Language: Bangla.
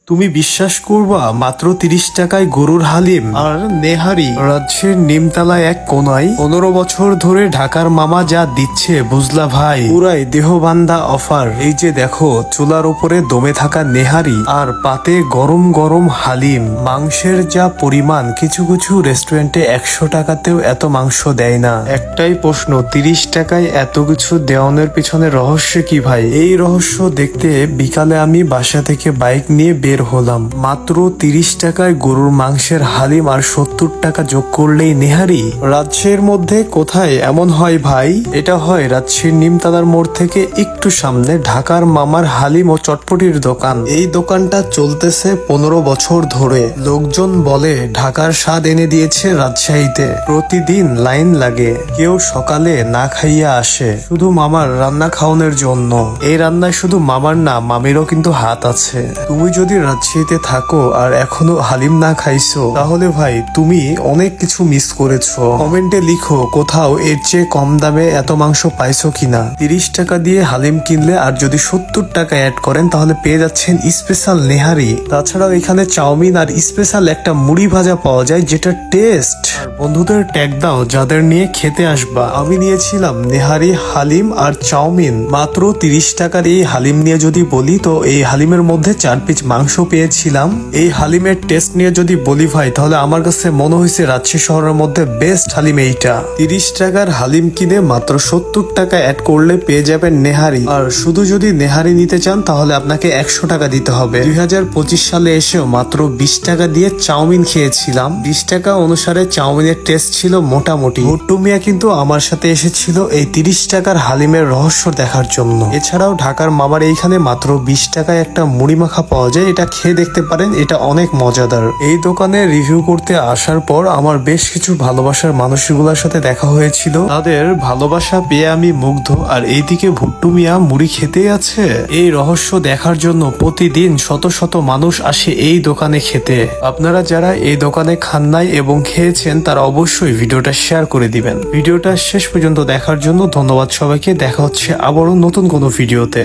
তুমি বিশ্বাস করবা মাত্র ৩০ টাকায় গরুর হালিম আর নেহারি রাজ্যের নিমতলা এক কোনায় ১৫ বছর ধরে ঢাকার মামা যা দিচ্ছে বুঝলা ভাই, পুরাই দেহবান্ধা অফার। এই যে দেখো, চুলার উপরে দমে থাকা নেহারি আর পাতে গরম গরম হালিম, মাংসের যা পরিমাণ, কিছু কিছু রেস্টুরেন্টে ১০০ টাকাতেও এত মাংস দেয় না। একটাই প্রশ্ন, ৩০ টাকায় এত কিছু দেওয়ানোর পিছনে রহস্য কি ভাই? এই রহস্য দেখতে বিকালে আমি বাসা থেকে বাইক নিয়ে বের হলাম। মাত্র ৩০ টাকায় গরুর মাংসের হালিম আর ৭০ টাকা যোগ করলেই নেহারি। রাজশাহীর মধ্যে কোথায় এমন হয় ভাই? এটা হয় রাজশাহীর নিমতলার মোড় থেকে একটু সামনে ঢাকার মামার হালিম ও চটপটির দোকান। এই দোকানটা চলতেছে ১৫ বছর ধরে। লোকজন বলে ঢাকার স্বাদ এনে দিয়েছে রাজশাহীতে। প্রতিদিন লাইন লাগে, কেউ সকালে না খাইয়া আসে শুধু মামার রান্না খাওয়ানোর জন্য। এই রান্নায় শুধু মামার না, মামিরও কিন্তু হাত আছে। তুমি যদি রাজশাহীতে থাকো আর এখনো হালিম না খাইছো, তাহলে ভাই তুমি অনেক কিছু মিস করেছো। কমেন্টে লিখো কোথাও এর চেয়ে কম দামে এত মাংস পাইছো কিনা। ৩০ টাকা দিয়ে হালিম কিনলে আর যদি ৭০ টাকা অ্যাড করেন তাহলে পেয়ে যাচ্ছেন স্পেশাল নেহারি। তাছাড়াও এখানে চাউমিন আর স্পেশাল একটা মুড়ি ভাজা পাওয়া যায়, যেটা টেস্ট। আর বন্ধুদের ট্যাগ দাও যাদের নিয়ে খেতে আসবা। আমি নিয়েছিলাম নেহারি, হালিম আর চাউমিন। মাত্র ৩০ টাকার এই হালিম নিয়ে যদি বলি, তো এই হালিমের মধ্যে ৪ পিস মাংস পেয়েছিলাম। এই হালিমের টেস্ট নিয়ে যদি বলি ভাই, তাহলে আমার কাছে মনে হয়েছে রাজশাহী শহরের মধ্যে বেস্ট হালিম এইটা। ৩০ টাকার হালিম কিনে মাত্র ৭০ টাকা অ্যাড করলে পেয়ে যাবেন নেহারি। আর শুধু যদি নেহারি নিতে চান তাহলে আপনাকে ১০০ টাকা দিতে হবে। ২০২৫ সালে এসেও মাত্র ২০ টাকা দিয়ে চাউমিন খেয়েছিলাম। ২০ টাকা অনুসারে চাউমিনের টেস্ট ছিল মোটামুটি। ভুট্টু মিয়া কিন্তু আমার সাথে এসেছিল এই ৩০ টাকার হালিমের রহস্য দেখার জন্য। এছাড়াও ঢাকার মামার এইখানে মাত্র ২০ টাকায় একটা মুড়ি মাখা পাওয়া যায়, এটা খেয়ে দেখতে পারেন, এটা অনেক মজাদার। এই দোকানে রিভিউ করতে আসার পর আমার বেশ কিছু ভালোবাসার মানুষগুলোর সাথে দেখা হয়েছিল। তাদের ভালোবাসা পেয়ে আমি মুগ্ধ। আর এইদিকে ভুট্টু মিয়া মুড়ি খেতেই আছে। এই রহস্য দেখার জন্য প্রতিদিন শত শত মানুষ আসে এই দোকানে খেতে। আপনারা যারা এই দোকানে খান নাই এবং খেয়েছেন, তারা অবশ্যই ভিডিওটা শেয়ার করে দিবেন। ভিডিওটা শেষ পর্যন্ত দেখার জন্য ধন্যবাদ সবাইকে। দেখা হচ্ছে আবারও নতুন কোনো ভিডিওতে।